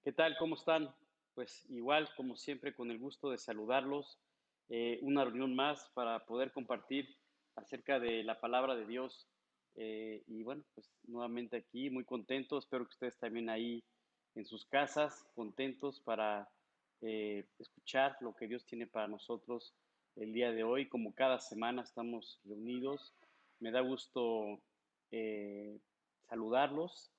¿Qué tal? ¿Cómo están? Pues igual, como siempre, con el gusto de saludarlos. Una reunión más para poder compartir acerca de la palabra de Dios. Y bueno, pues nuevamente aquí, muy contento. Espero que ustedes también ahí en sus casas, contentos para escuchar lo que Dios tiene para nosotros el día de hoy. Como cada semana estamos reunidos. Me da gusto saludarlos.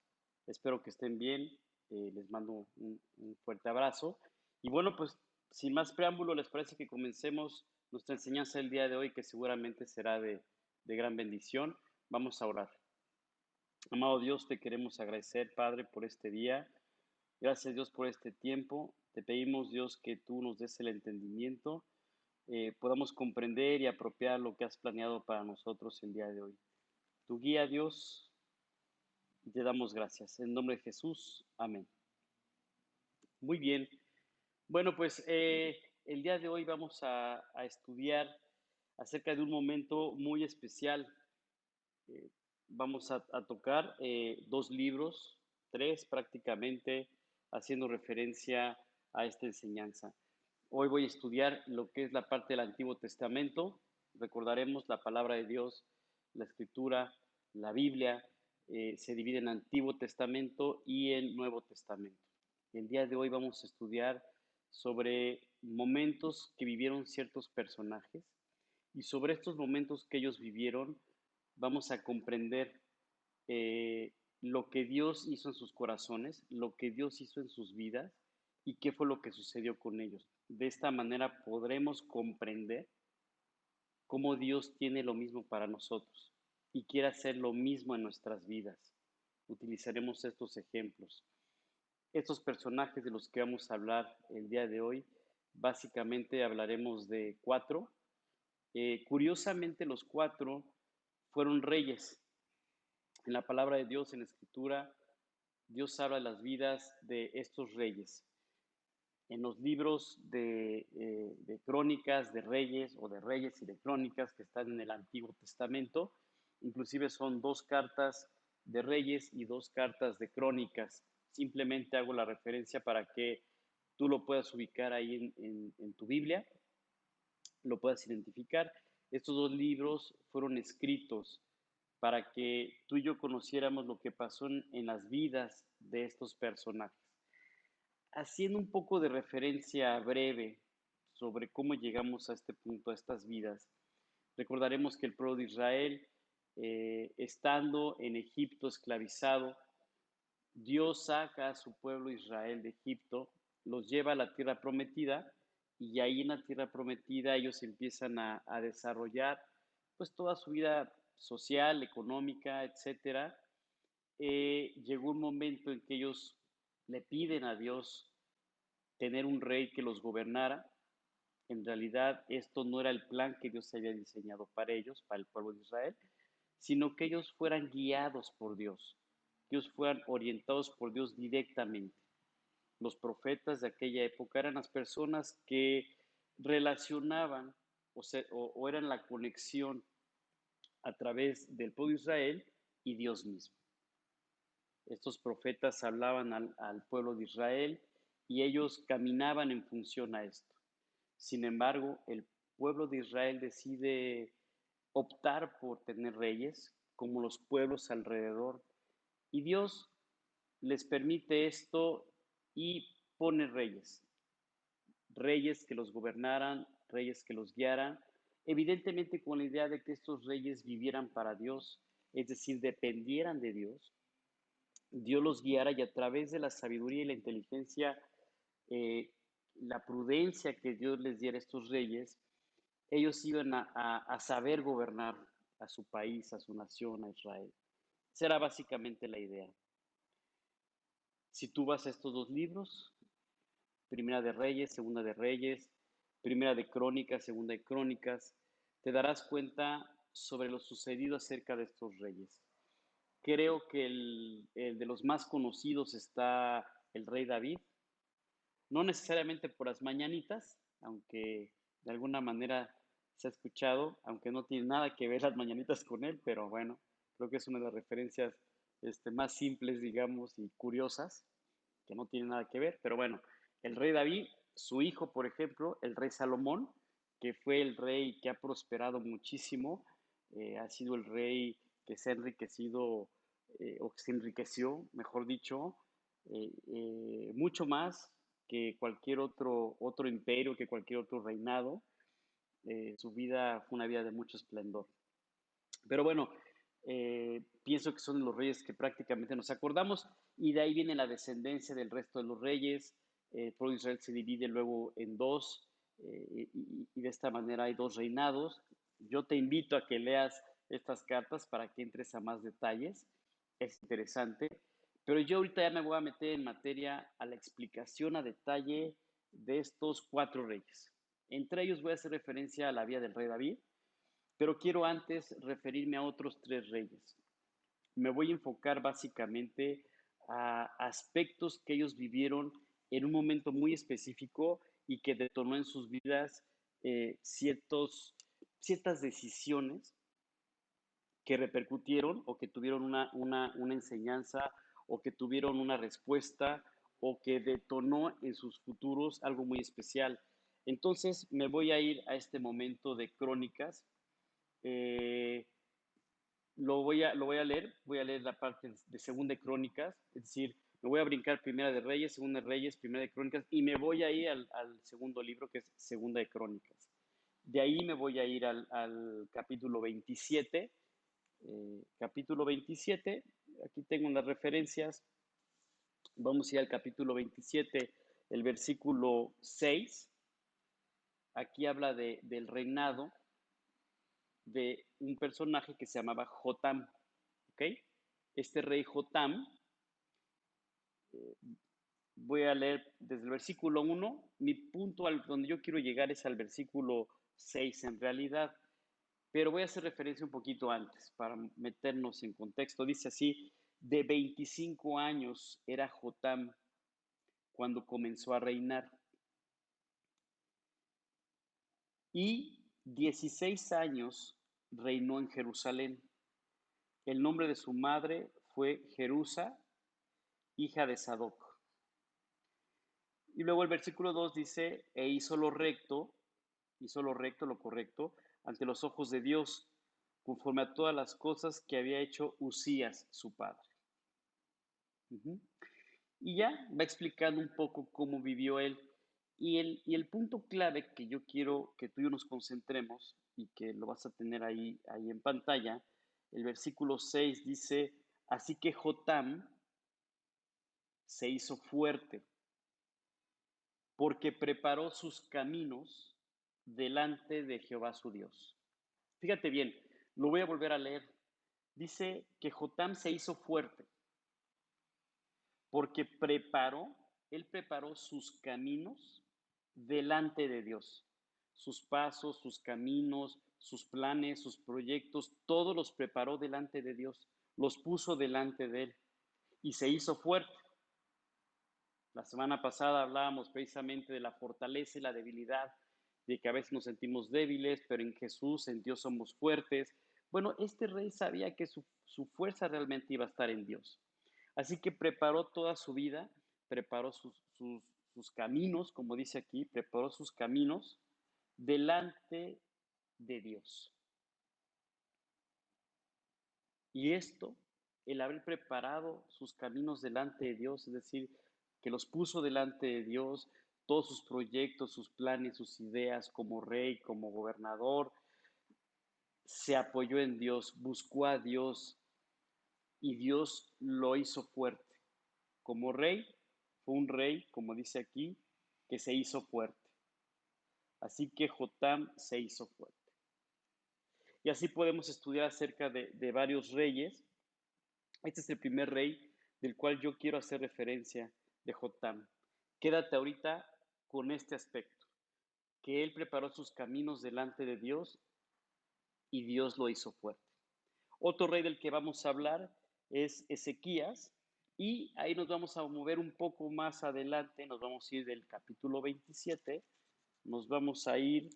Espero que estén bien. Les mando un fuerte abrazo. Y bueno, pues sin más preámbulo, ¿les parece que comencemos nuestra enseñanza el día de hoy, que seguramente será de gran bendición? Vamos a orar. Amado Dios, te queremos agradecer, Padre, por este día. Gracias, Dios, por este tiempo. Te pedimos, Dios, que tú nos des el entendimiento, podamos comprender y apropiar lo que has planeado para nosotros el día de hoy. Tu guía, Dios, y te damos gracias. En nombre de Jesús, amén. Muy bien. Bueno, pues el día de hoy vamos a estudiar acerca de un momento muy especial. Vamos a tocar dos libros, tres prácticamente, haciendo referencia a esta enseñanza. Hoy voy a estudiar lo que es la parte del Antiguo Testamento. Recordaremos la palabra de Dios, la Escritura, la Biblia, se divide en Antiguo Testamento y en Nuevo Testamento. El día de hoy vamos a estudiar sobre momentos que vivieron ciertos personajes y sobre estos momentos que ellos vivieron vamos a comprender lo que Dios hizo en sus corazones, lo que Dios hizo en sus vidas y qué fue lo que sucedió con ellos. De esta manera podremos comprender cómo Dios tiene lo mismo para nosotros y quiere hacer lo mismo en nuestras vidas. Utilizaremos estos ejemplos. Estos personajes de los que vamos a hablar el día de hoy, básicamente hablaremos de cuatro. Curiosamente, los cuatro fueron reyes. En la palabra de Dios, en la Escritura, Dios habla de las vidas de estos reyes. En los libros de crónicas de reyes o de reyes y de crónicas que están en el Antiguo Testamento, inclusive son dos cartas de reyes y dos cartas de crónicas. Simplemente hago la referencia para que tú lo puedas ubicar ahí en tu Biblia, lo puedas identificar. Estos dos libros fueron escritos para que tú y yo conociéramos lo que pasó en las vidas de estos personajes. Haciendo un poco de referencia breve sobre cómo llegamos a este punto, a estas vidas, recordaremos que el pueblo de Israel, estando en Egipto esclavizado, Dios saca a su pueblo Israel de Egipto, los lleva a la tierra prometida y ahí en la tierra prometida ellos empiezan a desarrollar pues toda su vida social, económica, etcétera. Llegó un momento en que ellos le piden a Dios tener un rey que los gobernara. En realidad esto no era el plan que Dios había diseñado para ellos, para el pueblo de Israel, sino que ellos fueran guiados por Dios, que ellos fueran orientados por Dios directamente. Los profetas de aquella época eran las personas que relacionaban o eran la conexión a través del pueblo de Israel y Dios mismo. Estos profetas hablaban al pueblo de Israel y ellos caminaban en función a esto. Sin embargo, el pueblo de Israel decide optar por tener reyes, como los pueblos alrededor, y Dios les permite esto y pone reyes, reyes que los gobernaran, reyes que los guiaran, evidentemente con la idea de que estos reyes vivieran para Dios, es decir, dependieran de Dios, Dios los guiara y a través de la sabiduría y la inteligencia, eh, la prudencia que Dios les diera a estos reyes, ellos iban a saber gobernar a su país, a su nación, a Israel. Esa era básicamente la idea. Si tú vas a estos dos libros, Primera de Reyes, Segunda de Reyes, Primera de Crónicas, Segunda de Crónicas, te darás cuenta sobre lo sucedido acerca de estos reyes. Creo que el de los más conocidos está el rey David, no necesariamente por las mañanitas, aunque de alguna manera se ha escuchado, aunque no tiene nada que ver las mañanitas con él, pero bueno, creo que es una de las referencias más simples, digamos, y curiosas que no tiene nada que ver, pero bueno, el rey David, su hijo, por ejemplo, el rey Salomón, que fue el rey que ha prosperado muchísimo, ha sido el rey que se ha enriquecido, o que se enriqueció, mejor dicho, mucho más que cualquier otro imperio, que cualquier otro reinado. Su vida fue una vida de mucho esplendor. Pero bueno, pienso que son los reyes que prácticamente nos acordamos y de ahí viene la descendencia del resto de los reyes. El pueblo de Israel se divide luego en dos, y de esta manera hay dos reinados. Yo te invito a que leas estas cartas para que entres a más detalles. Es interesante. Pero yo ahorita ya me voy a meter en materia a la explicación a detalle de estos cuatro reyes. Entre ellos voy a hacer referencia a la vida del rey David, pero quiero antes referirme a otros tres reyes. Me voy a enfocar básicamente a aspectos que ellos vivieron en un momento muy específico y que detonó en sus vidas ciertas decisiones que repercutieron o que tuvieron una enseñanza o que tuvieron una respuesta o que detonó en sus futuros algo muy especial. Entonces me voy a ir a este momento de Crónicas. eh, voy a leer la parte de Segunda de Crónicas, es decir, me voy a brincar Primera de Reyes, Segunda de Reyes, Primera de Crónicas, y me voy a ir al segundo libro, que es Segunda de Crónicas. De ahí me voy a ir al capítulo 27. Capítulo 27, aquí tengo unas referencias. Vamos a ir al capítulo 27, el versículo 6. Aquí habla del reinado de un personaje que se llamaba Jotam. ¿Ok? Este rey Jotam, voy a leer desde el versículo 1. Mi punto al donde yo quiero llegar es al versículo 6 en realidad, pero voy a hacer referencia un poquito antes para meternos en contexto. Dice así: de 25 años era Jotam cuando comenzó a reinar, y 16 años reinó en Jerusalén. El nombre de su madre fue Jerusa, hija de Sadoc. Y luego el versículo 2 dice: e hizo lo recto, lo correcto, ante los ojos de Dios, conforme a todas las cosas que había hecho Usías, su padre. Uh-huh. Y ya va explicando un poco cómo vivió él. Y el punto clave que yo quiero que tú y yo nos concentremos, y que lo vas a tener ahí en pantalla, el versículo 6 dice: así que Jotam se hizo fuerte, porque preparó sus caminos delante de Jehová su Dios. Fíjate bien, lo voy a volver a leer. Dice que Jotam se hizo fuerte porque él preparó sus caminos delante de Dios. Sus pasos, sus caminos, sus planes, sus proyectos, todos los preparó delante de Dios, los puso delante de él y se hizo fuerte. La semana pasada hablábamos precisamente de la fortaleza y la debilidad, de que a veces nos sentimos débiles, pero en Jesús, en Dios somos fuertes. Bueno, este rey sabía que su fuerza realmente iba a estar en Dios. Así que preparó toda su vida, preparó sus caminos, como dice aquí, preparó sus caminos delante de Dios. Y esto, el haber preparado sus caminos delante de Dios, es decir, que los puso delante de Dios, todos sus proyectos, sus planes, sus ideas como rey, como gobernador, se apoyó en Dios, buscó a Dios y Dios lo hizo fuerte. Como rey, fue un rey, como dice aquí, que se hizo fuerte. Así que Jotam se hizo fuerte. Y así podemos estudiar acerca de varios reyes. Este es el primer rey del cual yo quiero hacer referencia, de Jotam. Quédate ahorita con este aspecto, que él preparó sus caminos delante de Dios y Dios lo hizo fuerte. Otro rey del que vamos a hablar es Ezequías, y ahí nos vamos a mover un poco más adelante, nos vamos a ir del capítulo 27, nos vamos a ir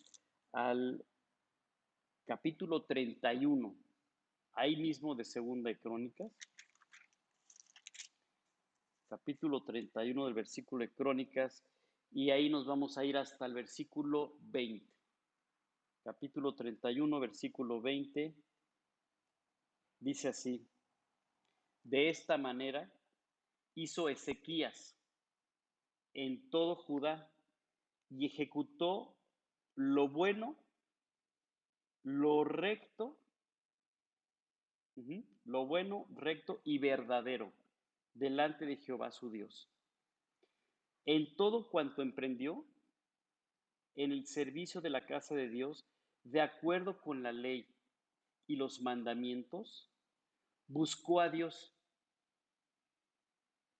al capítulo 31, ahí mismo de Segunda de Crónicas. capítulo 31 del versículo de Crónicas, y ahí nos vamos a ir hasta el versículo 20. Capítulo 31, versículo 20, dice así: de esta manera hizo Ezequías en todo Judá y ejecutó lo bueno, lo recto, lo bueno, recto y verdadero delante de Jehová su Dios. En todo cuanto emprendió en el servicio de la casa de Dios, de acuerdo con la ley y los mandamientos, buscó a Dios,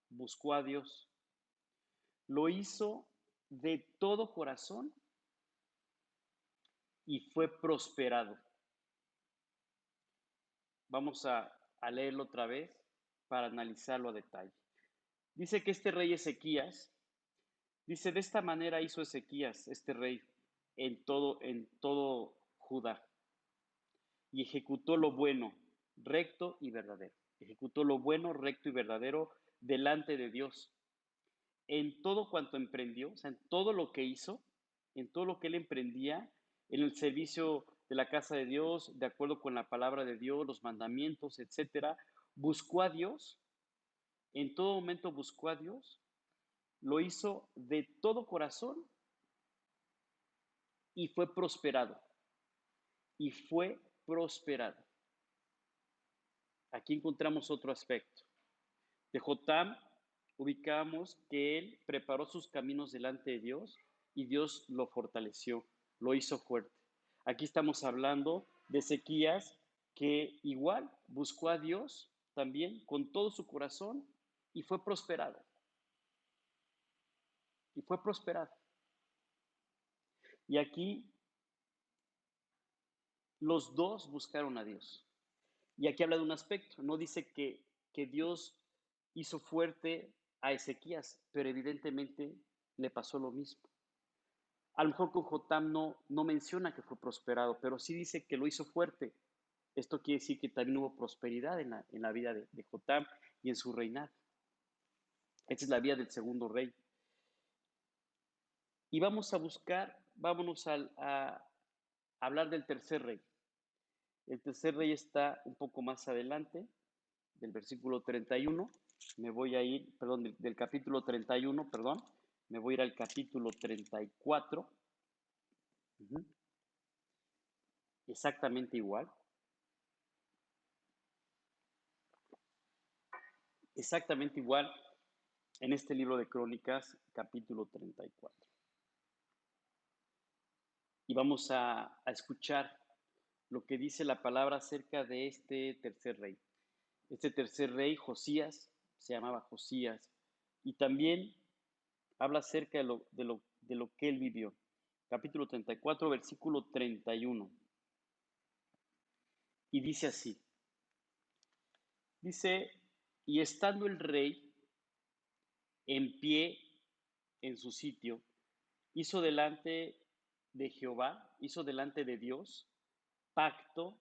buscó a Dios. Lo hizo de todo corazón y fue prosperado. Vamos a leerlo otra vez para analizarlo a detalle. Dice que este rey Ezequías, dice, de esta manera hizo Ezequías, este rey, en todo Judá, y ejecutó lo bueno, recto y verdadero. Ejecutó lo bueno, recto y verdadero delante de Dios. En todo cuanto emprendió, o sea, en todo lo que hizo, en todo lo que él emprendía, en el servicio de la casa de Dios, de acuerdo con la palabra de Dios, los mandamientos, etcétera, buscó a Dios, en todo momento buscó a Dios, lo hizo de todo corazón y fue prosperado. Y fue prosperado. Aquí encontramos otro aspecto. De Jotam ubicamos que él preparó sus caminos delante de Dios y Dios lo fortaleció, lo hizo fuerte. Aquí estamos hablando de Ezequías, que igual buscó a Dios también con todo su corazón y fue prosperado. Y fue prosperado. Y aquí los dos buscaron a Dios. Y aquí habla de un aspecto, no dice que Dios hizo fuerte a Ezequías, pero evidentemente le pasó lo mismo. A lo mejor con Jotam no menciona que fue prosperado, pero sí dice que lo hizo fuerte. Esto quiere decir que también hubo prosperidad en la vida de Jotam y en su reinado. Esta es la vida del segundo rey. Y vamos a buscar, vámonos a hablar del tercer rey. El tercer rey está un poco más adelante, del versículo 31. Me voy a ir, perdón, del capítulo 31, perdón. Me voy a ir al capítulo 34. Exactamente igual. Exactamente igual en este libro de Crónicas, capítulo 34. Y vamos a escuchar lo que dice la palabra acerca de este tercer rey. Este tercer rey, Josías, se llamaba Josías, y también habla acerca de lo que él vivió. Capítulo 34, versículo 31. Y dice así, dice, y estando el rey en pie en su sitio, hizo delante de Jehová, hizo delante de Dios, pacto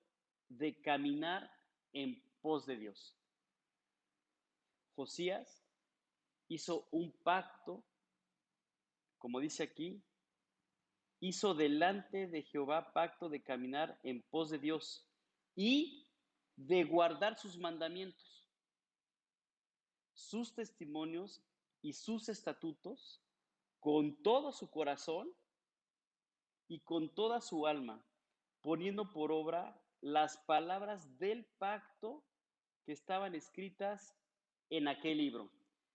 de caminar en pos de Dios. Josías hizo un pacto, como dice aquí, hizo delante de Jehová pacto de caminar en pos de Dios y de guardar sus mandamientos, sus testimonios y sus estatutos con todo su corazón y con toda su alma, poniendo por obra las palabras del pacto que estaban escritas en aquel libro.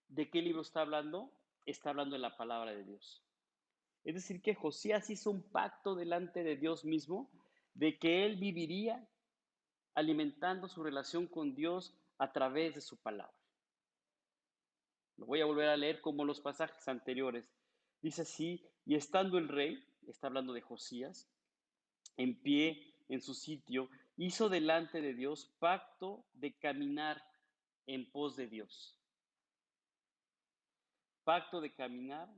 ¿De qué libro está hablando? Está hablando de la palabra de Dios. Es decir, que Josías hizo un pacto delante de Dios mismo de que él viviría alimentando su relación con Dios a través de su palabra. Lo voy a volver a leer como los pasajes anteriores. Dice así, y estando el rey, está hablando de Josías, en pie en su sitio, hizo delante de Dios pacto de caminar en pos de Dios. Pacto de caminar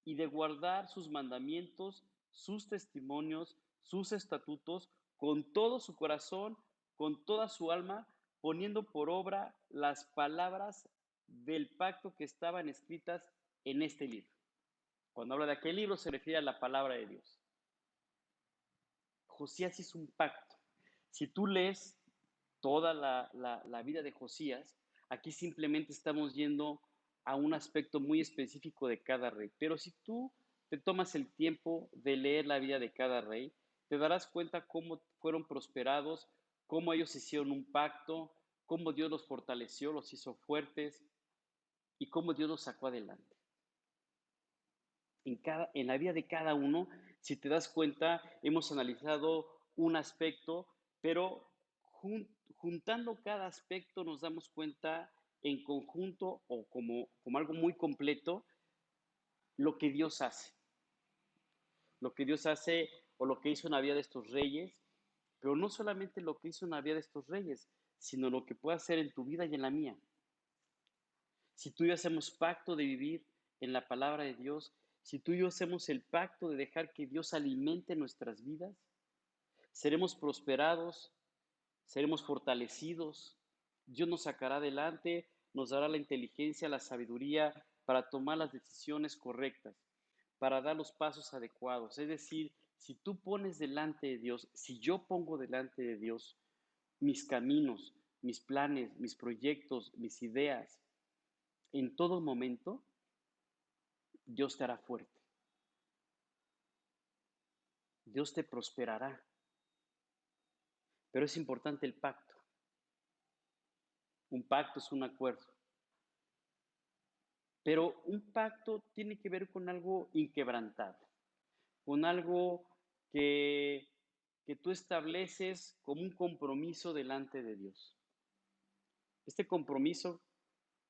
y de guardar sus mandamientos, sus testimonios, sus estatutos, con todo su corazón, con toda su alma, poniendo por obra las palabras del pacto que estaban escritas en este libro. Cuando habla de aquel libro se refiere a la palabra de Dios. Josías hizo un pacto. Si tú lees toda la vida de Josías, aquí simplemente estamos yendo a un aspecto muy específico de cada rey. Pero si tú te tomas el tiempo de leer la vida de cada rey, te darás cuenta cómo fueron prosperados, cómo ellos hicieron un pacto, cómo Dios los fortaleció, los hizo fuertes y cómo Dios los sacó adelante. En la vida de cada uno, si te das cuenta, hemos analizado un aspecto, pero juntando cada aspecto nos damos cuenta en conjunto o como algo muy completo lo que Dios hace. Lo que Dios hace o lo que hizo en la vida de estos reyes, pero no solamente lo que hizo en la vida de estos reyes, sino lo que puede hacer en tu vida y en la mía. Si tú y yo hacemos pacto de vivir en la palabra de Dios, si tú y yo hacemos el pacto de dejar que Dios alimente nuestras vidas, seremos prosperados, seremos fortalecidos, Dios nos sacará adelante, nos dará la inteligencia, la sabiduría para tomar las decisiones correctas, para dar los pasos adecuados. Es decir, si tú pones delante de Dios, si yo pongo delante de Dios mis caminos, mis planes, mis proyectos, mis ideas, en todo momento, Dios te hará fuerte. Dios te prosperará. Pero es importante el pacto. Un pacto es un acuerdo. Pero un pacto tiene que ver con algo inquebrantable, con algo que tú estableces como un compromiso delante de Dios. Este compromiso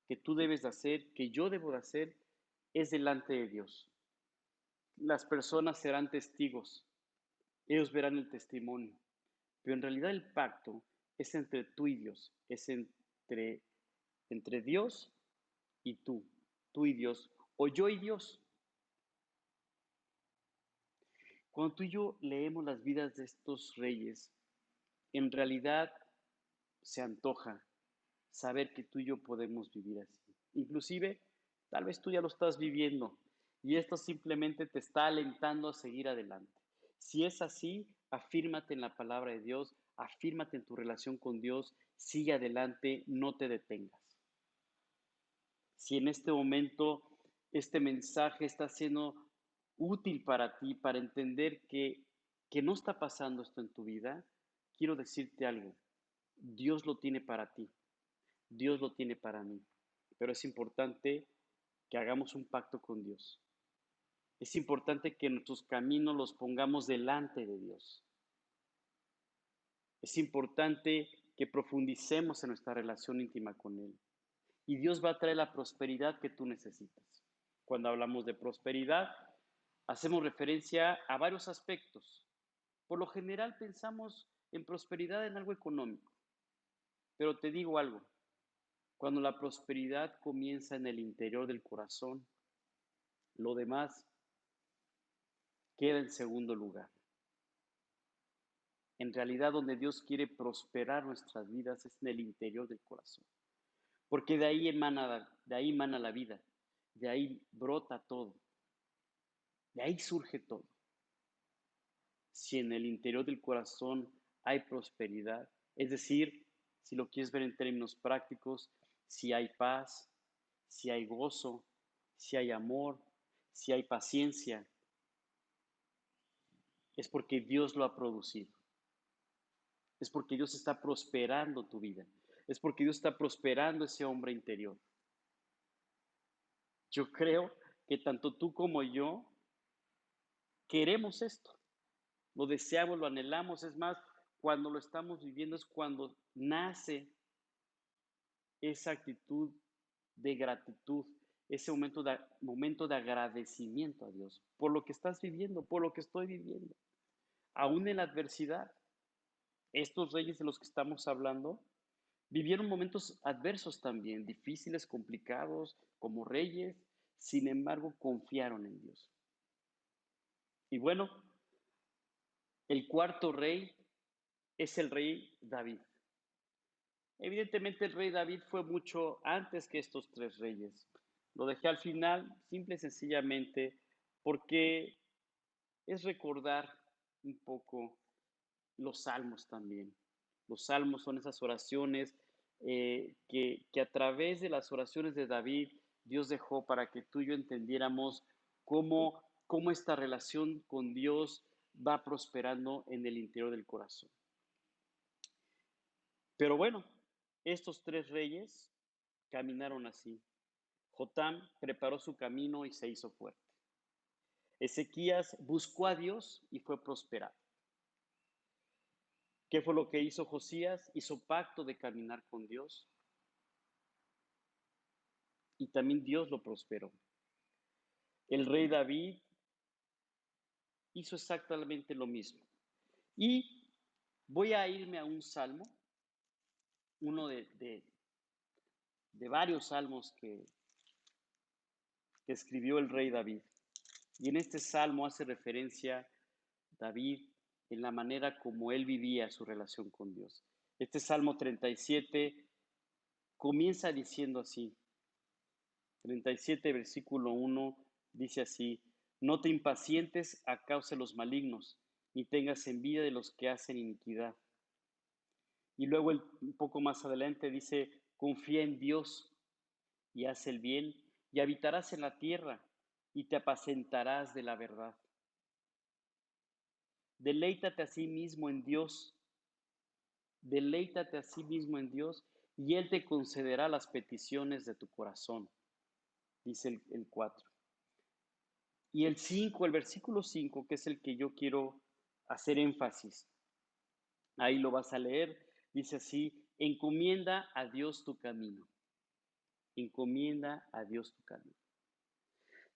que tú debes de hacer, que yo debo de hacer, es delante de Dios. Las personas serán testigos, ellos verán el testimonio, pero en realidad el pacto es entre tú y Dios, es entre Dios y tú y Dios, o yo y Dios. Cuando tú y yo leemos las vidas de estos reyes, en realidad se antoja saber que tú y yo podemos vivir así. Inclusive, tal vez tú ya lo estás viviendo y esto simplemente te está alentando a seguir adelante. Si es así, afírmate en la palabra de Dios, afírmate en tu relación con Dios, sigue adelante, no te detengas. Si en este momento este mensaje está siendo útil para ti, para entender que no está pasando esto en tu vida, quiero decirte algo. Dios lo tiene para ti. Dios lo tiene para mí. Pero es importante que hagamos un pacto con Dios. Es importante que nuestros caminos los pongamos delante de Dios. Es importante que profundicemos en nuestra relación íntima con Él. Y Dios va a traer la prosperidad que tú necesitas. Cuando hablamos de prosperidad, hacemos referencia a varios aspectos. Por lo general pensamos en prosperidad en algo económico, pero te digo algo, cuando la prosperidad comienza en el interior del corazón, lo demás queda en segundo lugar. En realidad, donde Dios quiere prosperar nuestras vidas es en el interior del corazón, porque de ahí emana la vida, de ahí brota todo. De ahí surge todo. Si en el interior del corazón hay prosperidad, es decir, si lo quieres ver en términos prácticos, si hay paz, si hay gozo, si hay amor, si hay paciencia, es porque Dios lo ha producido. Es porque Dios está prosperando tu vida. Es porque Dios está prosperando ese hombre interior. Yo creo que tanto tú como yo queremos esto. Lo deseamos, lo anhelamos, es más, cuando lo estamos viviendo es cuando nace esa actitud de gratitud, ese momento de agradecimiento a Dios por lo que estás viviendo, por lo que estoy viviendo. Aún en la adversidad, estos reyes de los que estamos hablando vivieron momentos adversos también, difíciles, complicados, como reyes, sin embargo confiaron en Dios. Y bueno, el cuarto rey es el rey David. Evidentemente el rey David fue mucho antes que estos tres reyes. Lo dejé al final, simple y sencillamente, porque es recordar un poco los salmos también. Los salmos son esas oraciones que a través de las oraciones de David, Dios dejó para que tú y yo entendiéramos cómo esta relación con Dios va prosperando en el interior del corazón. Pero bueno, estos tres reyes caminaron así. Jotam preparó su camino y se hizo fuerte. Ezequías buscó a Dios y fue prosperado. ¿Qué fue lo que hizo Josías? Hizo pacto de caminar con Dios y también Dios lo prosperó. El rey David hizo exactamente lo mismo. Y voy a irme a un salmo, uno de varios salmos que escribió el rey David. Y en este salmo hace referencia David en la manera como él vivía su relación con Dios. Este Salmo 37 comienza diciendo así, 37 versículo 1 dice así, no te impacientes a causa de los malignos, ni tengas envidia de los que hacen iniquidad. Y luego un poco más adelante dice, confía en Dios y haz el bien, y habitarás en la tierra, y te apacentarás de la verdad. Deleítate a sí mismo en Dios, deleítate a sí mismo en Dios, y Él te concederá las peticiones de tu corazón, dice el 4. Y el 5, el versículo 5, que es el que yo quiero hacer énfasis, ahí lo vas a leer, dice así, encomienda a Dios tu camino, encomienda a Dios tu camino.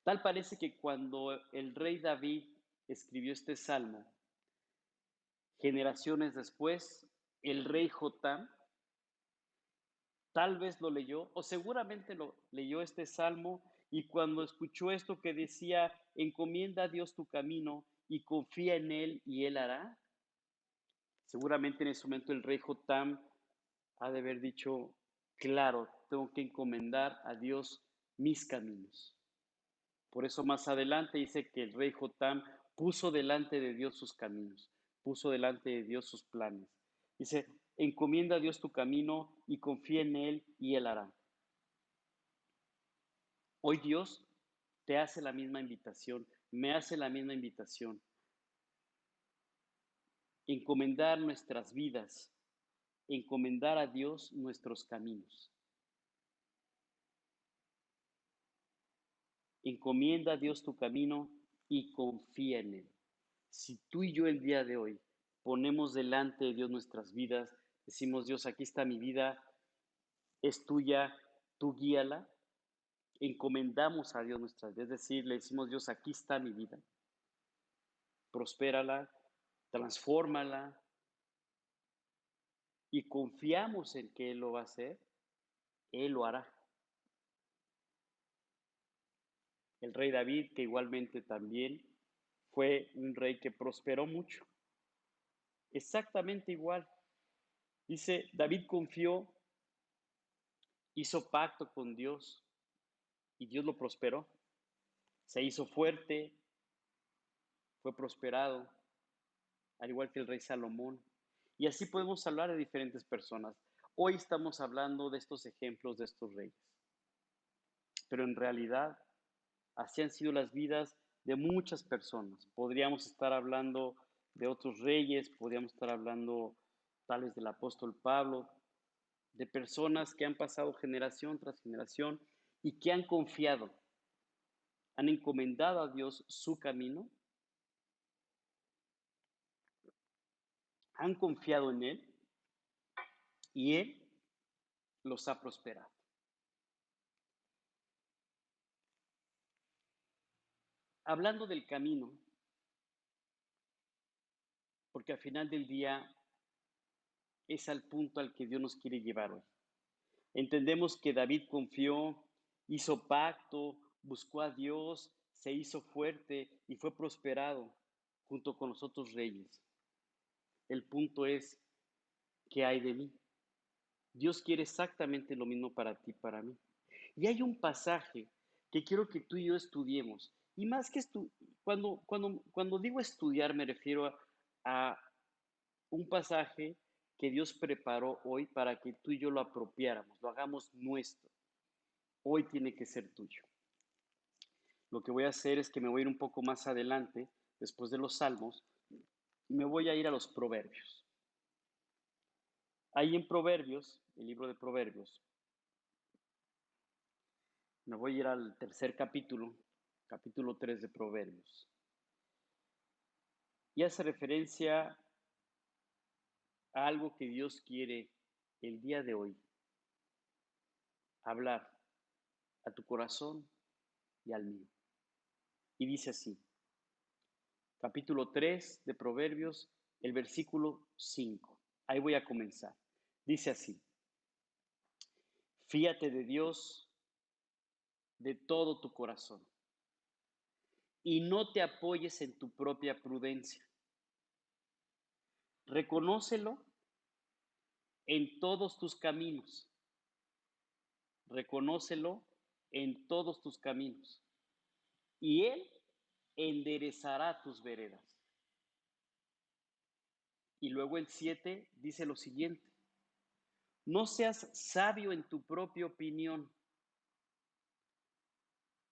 Tal parece que cuando el rey David escribió este salmo, generaciones después, el rey Jotam tal vez lo leyó o seguramente lo leyó este salmo y cuando escuchó esto que decía, encomienda a Dios tu camino y confía en Él y Él hará, seguramente en ese momento el rey Jotam ha de haber dicho, claro, tengo que encomendar a Dios mis caminos. Por eso más adelante dice que el rey Jotam puso delante de Dios sus caminos, puso delante de Dios sus planes. Dice, encomienda a Dios tu camino y confía en Él y Él hará. Hoy Dios te hace la misma invitación, me hace la misma invitación. Encomendar nuestras vidas, encomendar a Dios nuestros caminos. Encomienda a Dios tu camino y confía en Él. Si tú y yo el día de hoy ponemos delante de Dios nuestras vidas, decimos, Dios, aquí está mi vida, es tuya, tú guíala, encomendamos a Dios nuestras vidas, es decir, le decimos, Dios, aquí está mi vida, prospérala, transfórmala y confiamos en que Él lo va a hacer, Él lo hará. El rey David, que igualmente también fue un rey que prosperó mucho, exactamente igual. Dice, David confió, hizo pacto con Dios y Dios lo prosperó. Se hizo fuerte, fue prosperado, al igual que el rey Salomón. Y así podemos hablar de diferentes personas. Hoy estamos hablando de estos ejemplos de estos reyes. Pero en realidad, así han sido las vidas de muchas personas. Podríamos estar hablando de otros reyes, podríamos estar hablando tal vez del apóstol Pablo, de personas que han pasado generación tras generación y que han confiado, han encomendado a Dios su camino, han confiado en Él y Él los ha prosperado. Hablando del camino, porque al final del día es al punto al que Dios nos quiere llevar hoy. Entendemos que David confió, hizo pacto, buscó a Dios, se hizo fuerte y fue prosperado junto con los otros reyes. El punto es, ¿qué hay de mí? Dios quiere exactamente lo mismo para ti, para mí. Y hay un pasaje que quiero que tú y yo estudiemos. Y más que cuando digo estudiar, me refiero a un pasaje que Dios preparó hoy para que tú y yo lo apropiáramos, lo hagamos nuestro. Hoy tiene que ser tuyo. Lo que voy a hacer es que me voy a ir un poco más adelante, después de los Salmos, y me voy a ir a los Proverbios. Ahí en Proverbios, el libro de Proverbios, me voy a ir al tercer capítulo, capítulo 3 de Proverbios. Y hace referencia a algo que Dios quiere el día de hoy hablar a tu corazón y al mío. Y dice así, capítulo 3 de Proverbios, el versículo 5. Ahí voy a comenzar. Dice así, fíate de Dios de todo tu corazón y no te apoyes en tu propia prudencia. Reconócelo en todos tus caminos. Reconócelo en todos tus caminos. Y Él enderezará tus veredas. Y luego el 7 dice lo siguiente. No seas sabio en tu propia opinión.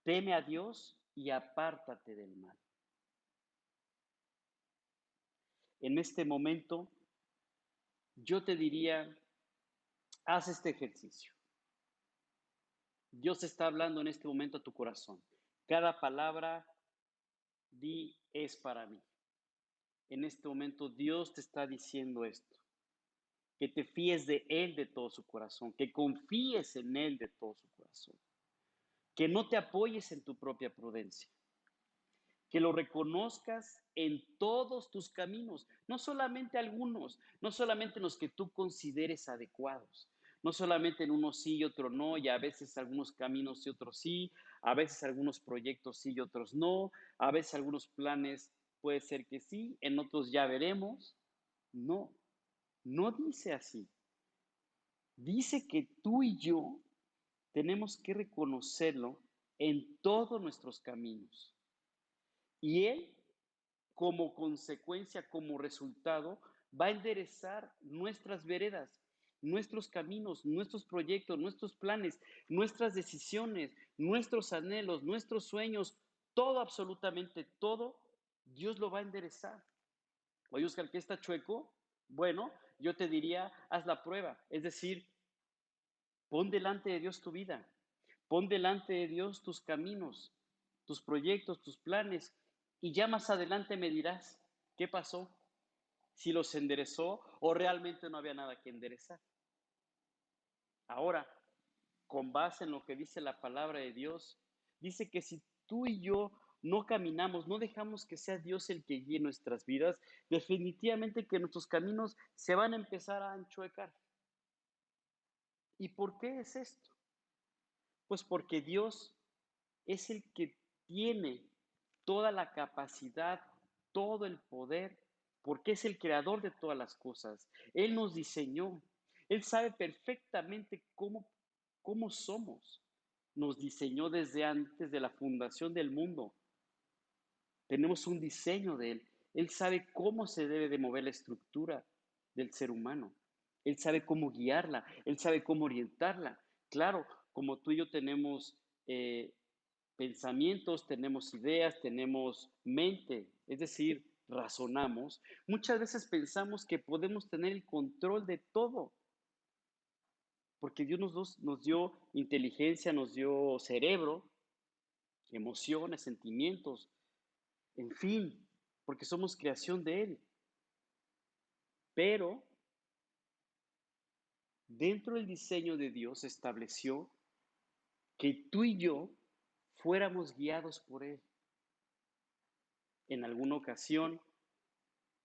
Teme a Dios y apártate del mal. En este momento, yo te diría, haz este ejercicio. Dios está hablando en este momento a tu corazón. Cada palabra di es para mí. En este momento Dios te está diciendo esto. Que te fíes de Él de todo su corazón. Que confíes en Él de todo su corazón. Que no te apoyes en tu propia prudencia. Que lo reconozcas en todos tus caminos, no solamente algunos, no solamente en los que tú consideres adecuados, no solamente en unos sí y otros no, y a veces algunos caminos y otros sí, a veces algunos proyectos sí y otros no, a veces algunos planes puede ser que sí, en otros ya veremos. No, no dice así. Dice que tú y yo tenemos que reconocerlo en todos nuestros caminos. Y Él, como consecuencia, como resultado, va a enderezar nuestras veredas, nuestros caminos, nuestros proyectos, nuestros planes, nuestras decisiones, nuestros anhelos, nuestros sueños, todo, absolutamente todo, Dios lo va a enderezar. Oye, Oscar, ¿qué está chueco? Bueno, yo te diría, haz la prueba, es decir, pon delante de Dios tu vida, pon delante de Dios tus caminos, tus proyectos, tus planes, y ya más adelante me dirás, ¿qué pasó? Si los enderezó o realmente no había nada que enderezar. Ahora, con base en lo que dice la palabra de Dios, dice que si tú y yo no caminamos, no dejamos que sea Dios el que guíe nuestras vidas, definitivamente que nuestros caminos se van a empezar a enchuecar. ¿Y por qué es esto? Pues porque Dios es el que tiene toda la capacidad, todo el poder, porque es el creador de todas las cosas. Él nos diseñó. Él sabe perfectamente cómo somos. Nos diseñó desde antes de la fundación del mundo. Tenemos un diseño de Él. Él sabe cómo se debe de mover la estructura del ser humano. Él sabe cómo guiarla. Él sabe cómo orientarla. Claro, como tú y yo tenemos pensamientos, tenemos ideas, tenemos mente, es decir, razonamos, muchas veces pensamos que podemos tener el control de todo, porque Dios nos dio inteligencia, nos dio cerebro, emociones, sentimientos, en fin, porque somos creación de Él. Pero dentro del diseño de Dios se estableció que tú y yo fuéramos guiados por Él. En alguna ocasión,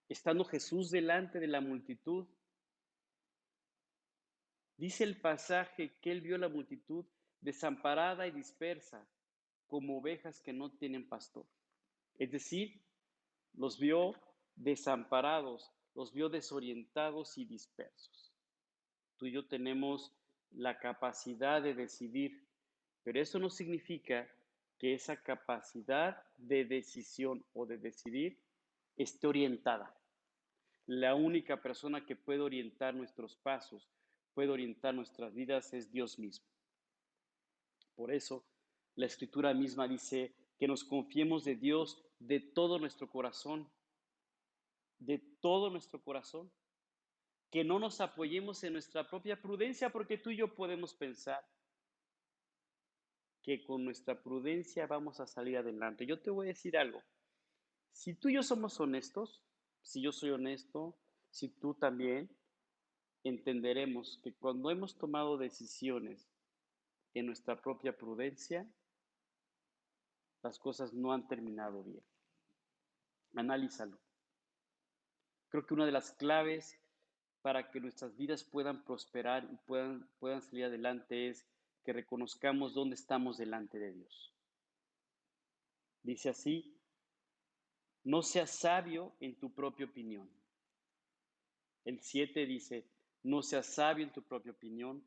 estando Jesús delante de la multitud, dice el pasaje que él vio la multitud desamparada y dispersa, como ovejas que no tienen pastor. Es decir, los vio desamparados, los vio desorientados y dispersos. tú y yo tenemos la capacidad de decidir, pero eso no significa que esa capacidad de decisión o de decidir esté orientada. La única persona que puede orientar nuestros pasos, puede orientar nuestras vidas es Dios mismo. Por eso, la Escritura misma dice que nos confiemos de Dios de todo nuestro corazón, de todo nuestro corazón, que no nos apoyemos en nuestra propia prudencia, porque tú y yo podemos pensar que con nuestra prudencia vamos a salir adelante. Yo te voy a decir algo, si tú y yo somos honestos, si yo soy honesto, si tú también, entenderemos que cuando hemos tomado decisiones en nuestra propia prudencia, las cosas no han terminado bien. Analízalo. Creo que una de las claves para que nuestras vidas puedan prosperar y puedan salir adelante es que reconozcamos dónde estamos delante de Dios. Dice así, no seas sabio en tu propia opinión. El 7 dice, no seas sabio en tu propia opinión,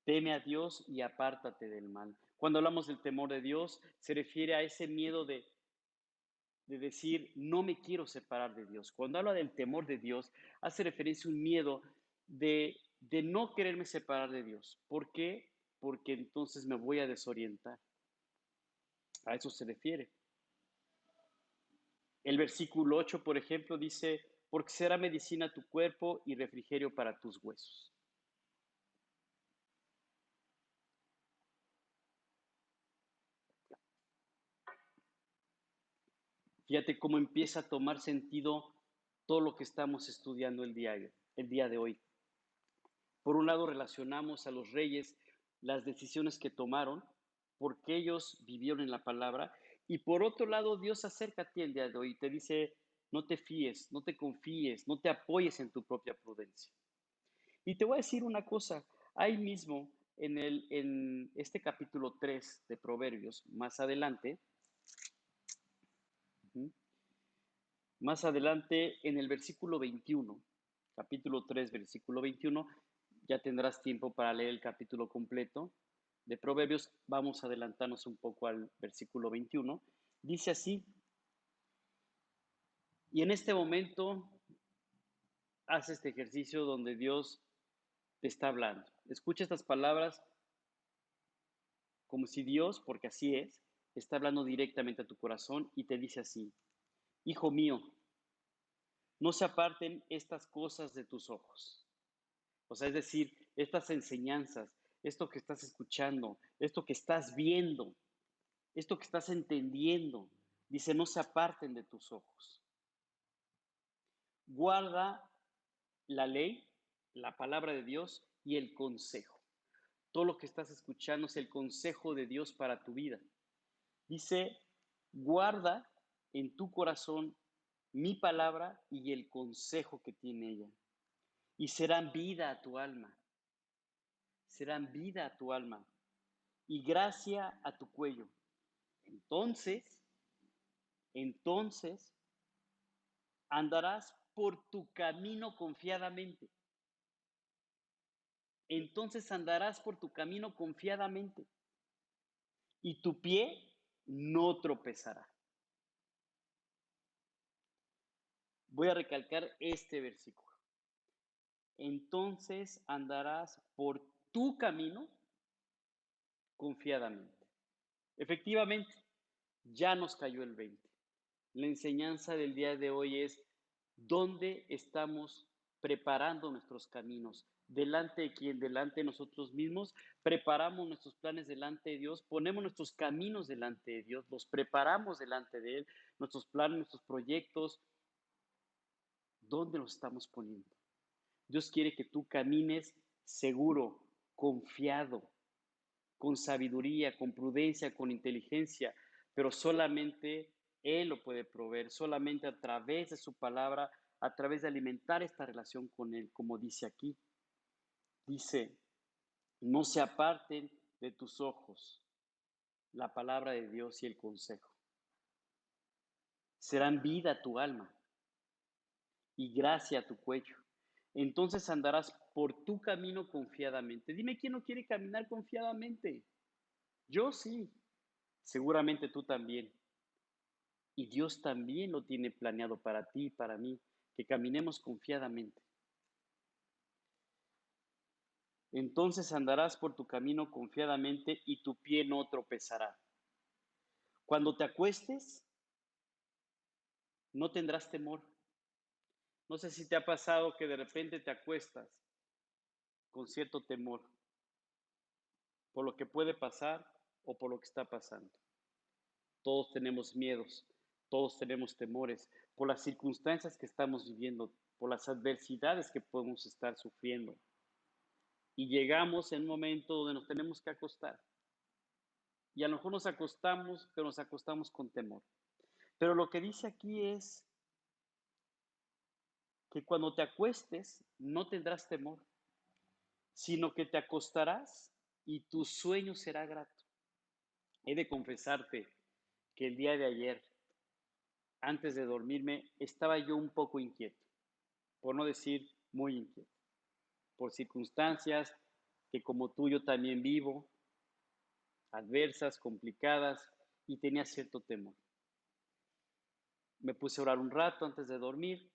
teme a Dios y apártate del mal. Cuando hablamos del temor de Dios, se refiere a ese miedo de decir, no me quiero separar de Dios. Cuando habla del temor de Dios, hace referencia a un miedo de no quererme separar de Dios. ¿Por qué? Porque entonces me voy a desorientar. A eso se refiere. El versículo 8, por ejemplo, dice, porque será medicina a tu cuerpo y refrigerio para tus huesos. Fíjate cómo empieza a tomar sentido todo lo que estamos estudiando el día de hoy. Por un lado, relacionamos a los reyes las decisiones que tomaron, porque ellos vivieron en la palabra, y por otro lado, Dios se acerca a ti el día de hoy y te dice, no te fíes, no te confíes, no te apoyes en tu propia prudencia. Y te voy a decir una cosa, ahí mismo en este capítulo 3 de Proverbios, más adelante en el versículo 21, capítulo 3, versículo 21, ya tendrás tiempo para leer el capítulo completo de Proverbios. Vamos a adelantarnos un poco al versículo 21. Dice así, y en este momento haz este ejercicio donde Dios te está hablando. Escucha estas palabras como si Dios, porque así es, está hablando directamente a tu corazón y te dice así, hijo mío, no se aparten estas cosas de tus ojos. O sea, es decir, estas enseñanzas, esto que estás escuchando, esto que estás viendo, esto que estás entendiendo, dice, no se aparten de tus ojos. Guarda la ley, la palabra de Dios y el consejo. Todo lo que estás escuchando es el consejo de Dios para tu vida. Dice, guarda en tu corazón mi palabra y el consejo que tiene ella. Y serán vida a tu alma. Serán vida a tu alma y gracia a tu cuello. Entonces andarás por tu camino confiadamente. Entonces andarás por tu camino confiadamente y tu pie no tropezará. Voy a recalcar este versículo. Entonces andarás por tu camino confiadamente. Efectivamente, ya nos cayó el 20. La enseñanza del día de hoy es dónde estamos preparando nuestros caminos. ¿Delante de quién? Delante de nosotros mismos. Preparamos nuestros planes delante de Dios, ponemos nuestros caminos delante de Dios, los preparamos delante de Él, nuestros planes, nuestros proyectos. ¿Dónde los estamos poniendo? Dios quiere que tú camines seguro, confiado, con sabiduría, con prudencia, con inteligencia, pero solamente Él lo puede proveer, solamente a través de su palabra, a través de alimentar esta relación con Él, como dice aquí. Dice, no se aparten de tus ojos la palabra de Dios y el consejo. Serán vida a tu alma y gracia a tu cuello. entonces andarás por tu camino confiadamente. Dime quién no quiere caminar confiadamente. Yo sí, seguramente tú también. Y Dios también lo tiene planeado para ti y para mí, que caminemos confiadamente. Entonces andarás por tu camino confiadamente y tu pie no tropezará. Cuando te acuestes, no tendrás temor. No sé si te ha pasado que de repente te acuestas con cierto temor por lo que puede pasar o por lo que está pasando. Todos tenemos miedos, todos tenemos temores por las circunstancias que estamos viviendo, por las adversidades que podemos estar sufriendo. Y llegamos en un momento donde nos tenemos que acostar. Y a lo mejor nos acostamos, pero nos acostamos con temor. Pero lo que dice aquí es que cuando te acuestes no tendrás temor, sino que te acostarás y tu sueño será grato. He de confesarte que el día de ayer, antes de dormirme, estaba yo un poco inquieto, por no decir muy inquieto, por circunstancias que como tú yo también vivo, adversas, complicadas, y tenía cierto temor. Me puse a orar un rato antes de dormir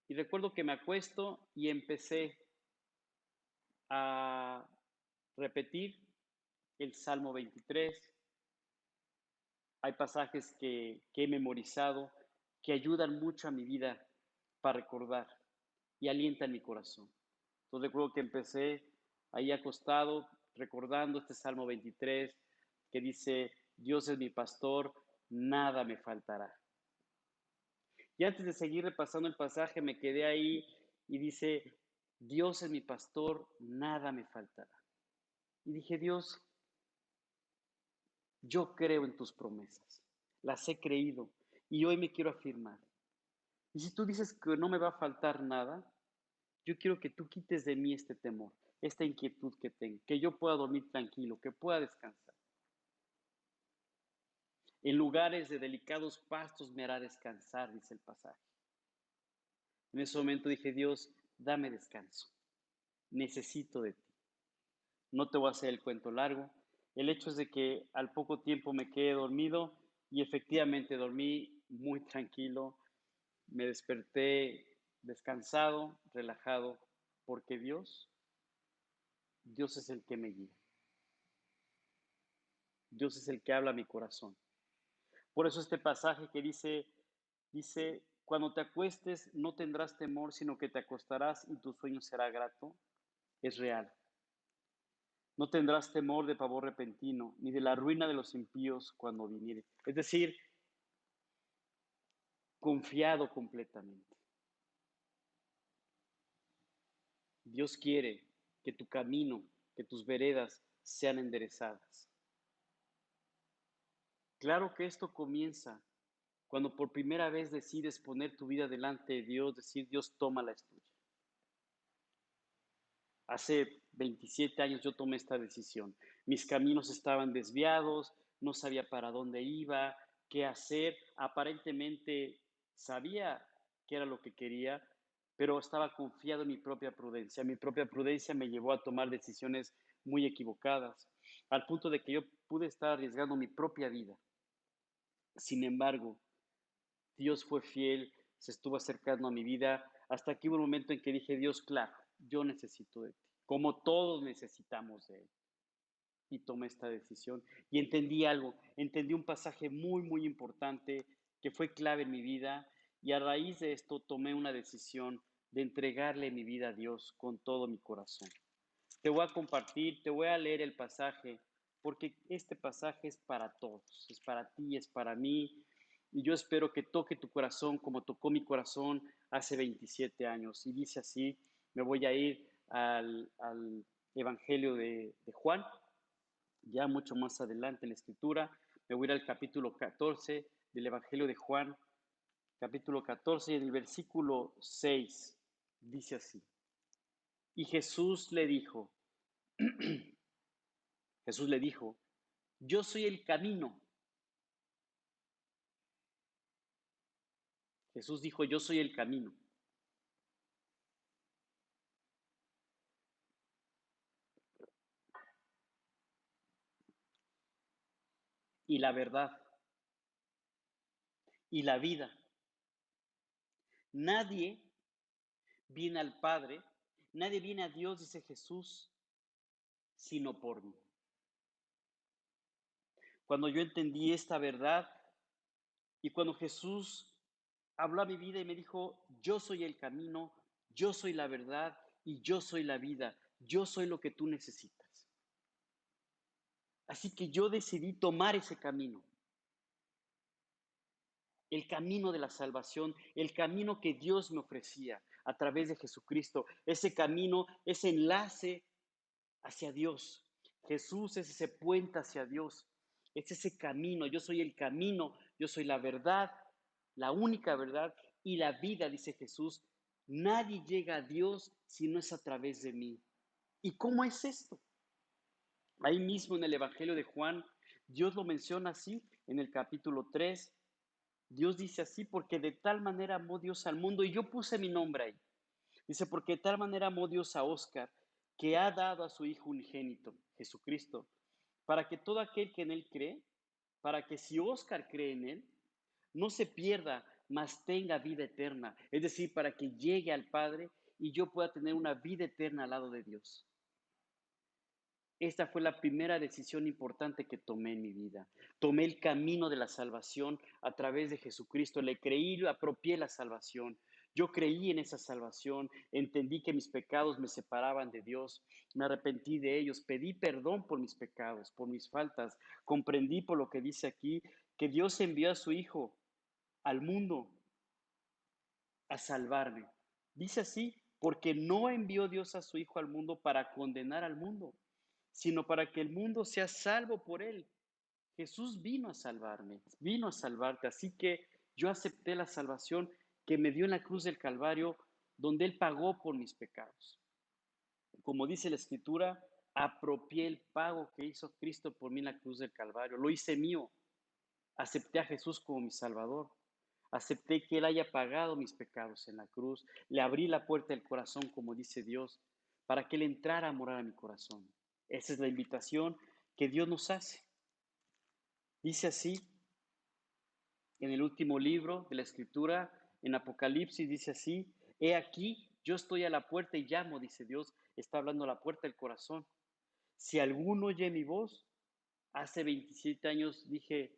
y recuerdo que me acuesto y empecé a repetir el Salmo 23. Hay pasajes que he memorizado que ayudan mucho a mi vida para recordar y alientan mi corazón. Entonces recuerdo que empecé ahí acostado recordando este Salmo 23 que dice, Dios es mi pastor, nada me faltará. Y antes de seguir repasando el pasaje me quedé ahí y dice, Dios es mi pastor, nada me faltará. Y dije, Dios, yo creo en tus promesas, las he creído y hoy me quiero afirmar. Y si tú dices que no me va a faltar nada, yo quiero que tú quites de mí este temor, esta inquietud que tengo, que yo pueda dormir tranquilo, que pueda descansar. En lugares de delicados pastos me hará descansar, dice el pasaje. En ese momento dije, Dios, dame descanso, necesito de ti. No te voy a hacer el cuento largo. El hecho es de que al poco tiempo me quedé dormido y efectivamente dormí muy tranquilo. Me desperté descansado, relajado, porque Dios es el que me guía. Dios es el que habla a mi corazón. Por eso este pasaje que dice, cuando te acuestes no tendrás temor, sino que te acostarás y tu sueño será grato, es real. No tendrás temor de pavor repentino, ni de la ruina de los impíos cuando viniere. Es decir, confiado completamente. Dios quiere que tu camino, que tus veredas sean enderezadas. Claro que esto comienza cuando por primera vez decides poner tu vida delante de Dios, decir, Dios, toma la tuya. Hace 27 años yo tomé esta decisión. Mis caminos estaban desviados, no sabía para dónde iba, qué hacer. Aparentemente sabía qué era lo que quería, pero estaba confiado en mi propia prudencia. Mi propia prudencia me llevó a tomar decisiones muy equivocadas, al punto de que yo pude estar arriesgando mi propia vida. Sin embargo, Dios fue fiel, se estuvo acercando a mi vida, hasta que hubo un momento en que dije, Dios, claro, yo necesito de ti, como todos necesitamos de Él. Y tomé esta decisión y entendí algo, entendí un pasaje muy, muy importante que fue clave en mi vida y a raíz de esto tomé una decisión de entregarle mi vida a Dios con todo mi corazón. Te voy a compartir, te voy a leer el pasaje, porque este pasaje es para todos, es para ti, es para mí, y yo espero que toque tu corazón como tocó mi corazón hace 27 años. Y dice así, me voy a ir al Evangelio de Juan, ya mucho más adelante en la Escritura, me voy a ir al capítulo 14 del Evangelio de Juan, capítulo 14, y en el versículo 6, dice así, y Jesús le dijo, yo soy el camino. Jesús dijo, yo soy el camino. y la verdad y la vida. Nadie viene al Padre, nadie viene a Dios, dice Jesús, sino por mí. Cuando yo entendí esta verdad y cuando Jesús habló a mi vida y me dijo, yo soy el camino, yo soy la verdad y yo soy la vida, yo soy lo que tú necesitas. Así que yo decidí tomar ese camino, el camino de la salvación, el camino que Dios me ofrecía a través de Jesucristo, ese camino, ese enlace hacia Dios. Jesús es ese puente hacia Dios, es ese camino. Yo soy el camino, yo soy la verdad, la única verdad y la vida, dice Jesús. Nadie llega a Dios si no es a través de mí. ¿Y cómo es esto? Ahí mismo en el Evangelio de Juan, Dios lo menciona así en el capítulo 3. Dios dice así, porque de tal manera amó Dios al mundo, y yo puse mi nombre ahí. Dice, porque de tal manera amó Dios a Oscar, que ha dado a su Hijo unigénito, Jesucristo, para que todo aquel que en Él cree, para que si Oscar cree en Él, no se pierda, mas tenga vida eterna. Es decir, para que llegue al Padre y yo pueda tener una vida eterna al lado de Dios. Esta fue la primera decisión importante que tomé en mi vida. Tomé el camino de la salvación a través de Jesucristo. Le creí, apropié la salvación. Yo creí en esa salvación, entendí que mis pecados me separaban de Dios, me arrepentí de ellos, pedí perdón por mis pecados, por mis faltas, comprendí por lo que dice aquí, que Dios envió a su Hijo al mundo a salvarme. Dice así, porque no envió Dios a su Hijo al mundo para condenar al mundo, sino para que el mundo sea salvo por él. Jesús vino a salvarme, vino a salvarte, así que yo acepté la salvación que me dio en la cruz del Calvario, donde Él pagó por mis pecados. Como dice la Escritura, apropié el pago que hizo Cristo por mí en la cruz del Calvario, lo hice mío, acepté a Jesús como mi Salvador, acepté que Él haya pagado mis pecados en la cruz, le abrí la puerta del corazón, como dice Dios, para que Él entrara a morar a mi corazón. Esa es la invitación que Dios nos hace. Dice así en el último libro de la Escritura, en Apocalipsis, dice así, he aquí, yo estoy a la puerta y llamo, dice Dios, está hablando a la puerta del corazón. Si alguno oye mi voz, hace 27 años dije,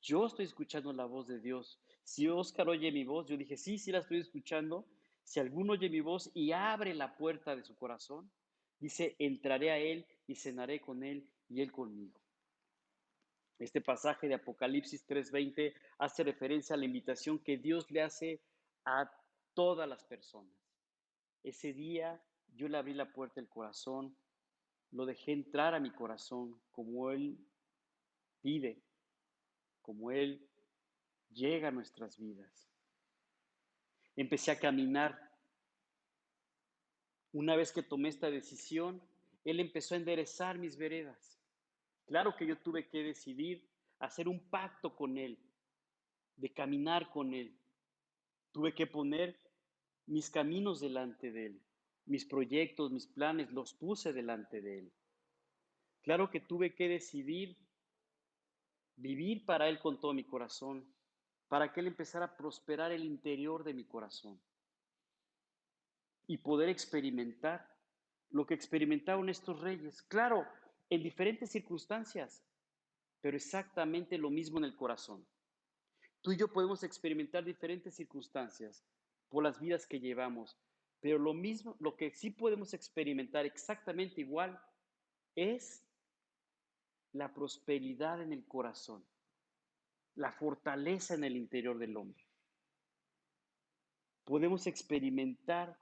yo estoy escuchando la voz de Dios. Si Oscar oye mi voz, yo dije, sí, sí la estoy escuchando. Si alguno oye mi voz y abre la puerta de su corazón, dice, entraré a él y cenaré con él y él conmigo. Este pasaje de Apocalipsis 3:20 hace referencia a la invitación que Dios le hace a todas las personas. Ese día yo le abrí la puerta del corazón, lo dejé entrar a mi corazón como Él pide, como Él llega a nuestras vidas. Empecé a caminar. Una vez que tomé esta decisión, Él empezó a enderezar mis veredas. Claro que yo tuve que decidir hacer un pacto con Él, de caminar con Él. Tuve que poner mis caminos delante de Él, mis proyectos, mis planes, los puse delante de Él. Claro que tuve que decidir vivir para Él con todo mi corazón, para que Él empezara a prosperar el interior de mi corazón y poder experimentar lo que experimentaron estos reyes. Claro, en diferentes circunstancias, pero exactamente lo mismo en el corazón. Tú y yo podemos experimentar diferentes circunstancias por las vidas que llevamos, pero lo mismo, lo que sí podemos experimentar exactamente igual es la prosperidad en el corazón, la fortaleza en el interior del hombre. Podemos experimentar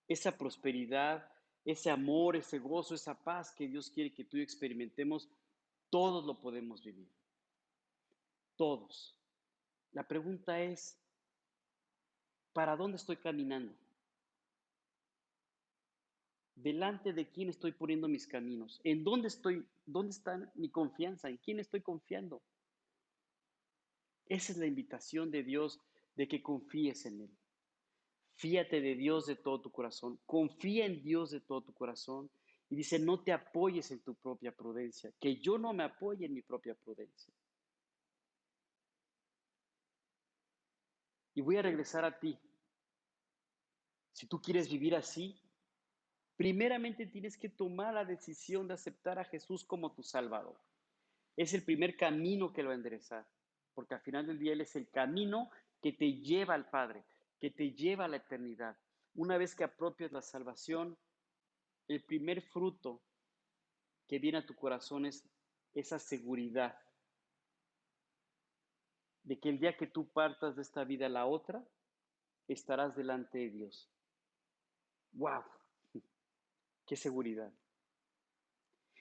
esa prosperidad, ese amor, ese gozo, esa paz que Dios quiere que tú y yo experimentemos, todos lo podemos vivir. Todos. La pregunta es, ¿para dónde estoy caminando? ¿Delante de quién estoy poniendo mis caminos? ¿En dónde estoy? ¿Dónde está mi confianza? ¿En quién estoy confiando? Esa es la invitación de Dios de que confíes en Él. Fíate de Dios de todo tu corazón. Confía en Dios de todo tu corazón Y dice, no te apoyes en tu propia prudencia, que yo no me apoye en mi propia prudencia. Y voy a regresar a ti. Si tú quieres vivir así, primeramente tienes que tomar la decisión de aceptar a Jesús como tu Salvador. Es el primer camino que lo va a enderezar, porque al final del día Él es el camino que te lleva al Padre, que te lleva a la eternidad. Una vez que apropias la salvación, el primer fruto que viene a tu corazón es esa seguridad de que el día que tú partas de esta vida a la otra, estarás delante de Dios. ¡Wow! ¡Qué seguridad!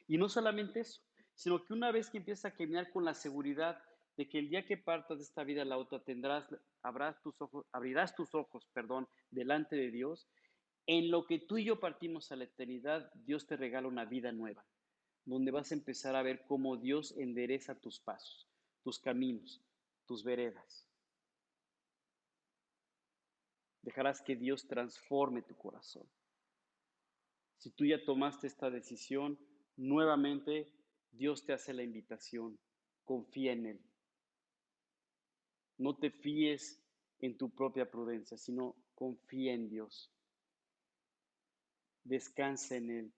Y no solamente eso, sino que una vez que empiezas a caminar con la seguridad de que el día que partas de esta vida a la otra abrirás tus ojos, delante de Dios, en lo que tú y yo partimos a la eternidad, Dios te regala una vida nueva, donde vas a empezar a ver cómo Dios endereza tus pasos, tus caminos, tus veredas. Dejarás que Dios transforme tu corazón. Si tú ya tomaste esta decisión, nuevamente Dios te hace la invitación. Confía en Él. No te fíes en tu propia prudencia, sino confía en Dios. Descansa en Él.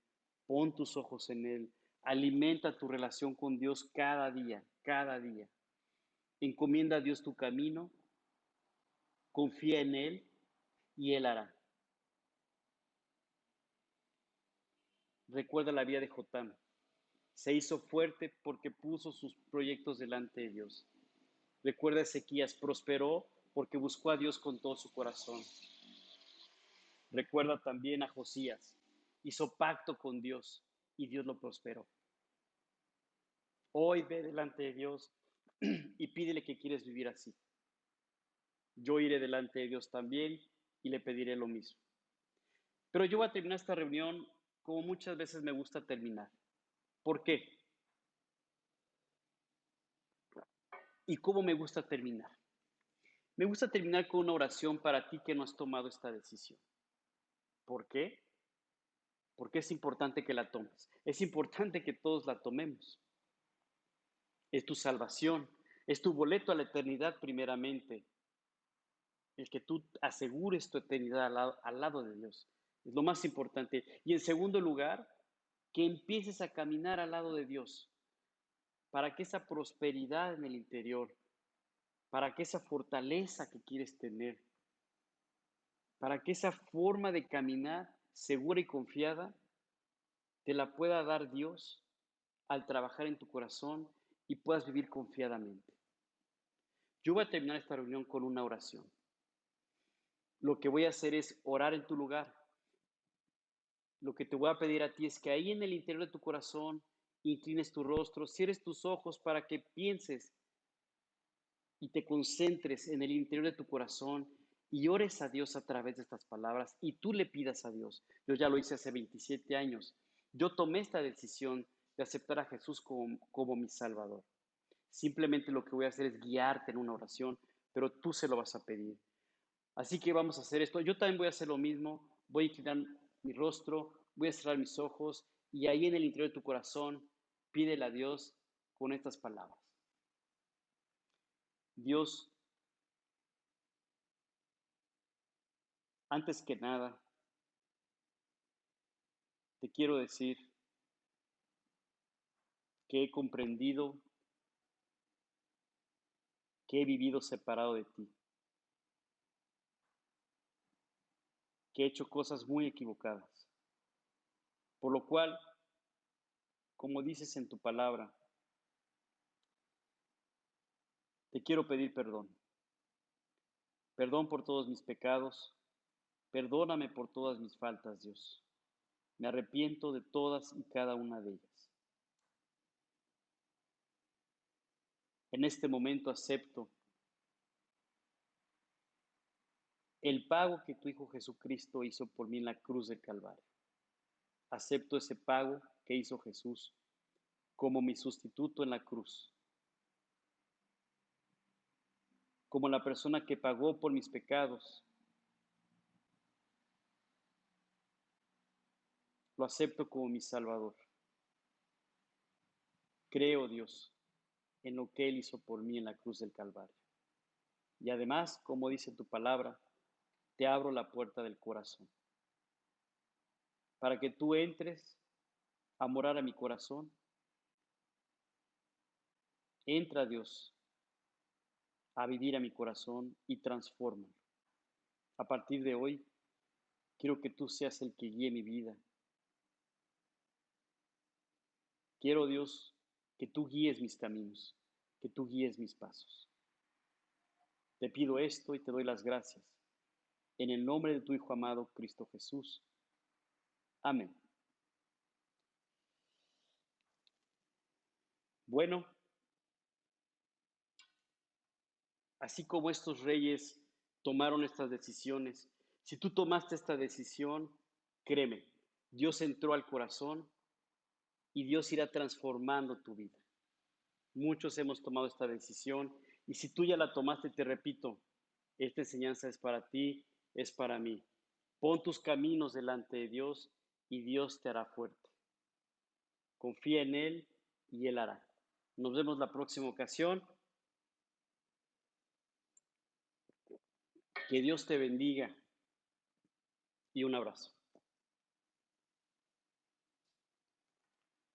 Pon tus ojos en Él. Alimenta tu relación con Dios cada día, cada día. Encomienda a Dios tu camino. Confía en Él y Él hará. Recuerda la vida de Jotam. Se hizo fuerte porque puso sus proyectos delante de Dios. Recuerda a Ezequías, prosperó porque buscó a Dios con todo su corazón. Recuerda también a Josías, hizo pacto con Dios y Dios lo prosperó. Hoy ve delante de Dios y pídele que quieres vivir así. Yo iré delante de Dios también y le pediré lo mismo. Pero yo voy a terminar esta reunión como muchas veces me gusta terminar. ¿Por qué? ¿Y cómo me gusta terminar? Me gusta terminar con una oración para ti que no has tomado esta decisión. ¿Por qué? Porque es importante que la tomes. Es importante que todos la tomemos. Es tu salvación, es tu boleto a la eternidad primeramente. El que tú asegures tu eternidad al lado de Dios. Es lo más importante. Y en segundo lugar, que empieces a caminar al lado de Dios para que esa prosperidad en el interior, para que esa fortaleza que quieres tener, para que esa forma de caminar segura y confiada te la pueda dar Dios al trabajar en tu corazón y puedas vivir confiadamente. Yo voy a terminar esta reunión con una oración. Lo que voy a hacer es orar en tu lugar. Lo que te voy a pedir a ti es que ahí en el interior de tu corazón inclines tu rostro, cierres tus ojos para que pienses y te concentres en el interior de tu corazón y ores a Dios a través de estas palabras y tú le pidas a Dios. Yo ya lo hice hace 27 años. Yo tomé esta decisión de aceptar a Jesús como mi Salvador. Simplemente lo que voy a hacer es guiarte en una oración, pero tú se lo vas a pedir. Así que vamos a hacer esto. Yo también voy a hacer lo mismo. Voy a inclinar mi rostro, voy a cerrar mis ojos y ahí en el interior de tu corazón pídele a Dios con estas palabras. Dios, antes que nada, te quiero decir que he comprendido que he vivido separado de ti, que he hecho cosas muy equivocadas, por lo cual, como dices en tu palabra, te quiero pedir perdón. Perdón por todos mis pecados, perdóname por todas mis faltas, Dios. Me arrepiento de todas y cada una de ellas. En este momento acepto el pago que tu Hijo Jesucristo hizo por mí en la cruz del Calvario. Acepto ese pago que hizo Jesús como mi sustituto en la cruz, como la persona que pagó por mis pecados. lo acepto como mi Salvador. Creo, Dios, en lo que Él hizo por mí en la cruz del Calvario. Y además, como dice tu palabra, te abro la puerta del corazón para que tú entres a morar a mi corazón. Entra, Dios, a vivir a mi corazón y transfórmalo. A partir de hoy, quiero que tú seas el que guíe mi vida. Quiero, Dios, que tú guíes mis caminos, que tú guíes mis pasos. Te pido esto y te doy las gracias. En el nombre de tu Hijo amado, Cristo Jesús. Amén. Bueno, así como estos reyes tomaron estas decisiones, si tú tomaste esta decisión, créeme, Dios entró al corazón y Dios irá transformando tu vida. Muchos hemos tomado esta decisión y si tú ya la tomaste, te repito, esta enseñanza es para ti, es para mí. Pon tus caminos delante de Dios y Dios te hará fuerte. Confía en Él y Él hará. Nos vemos la próxima ocasión. Que Dios te bendiga y un abrazo.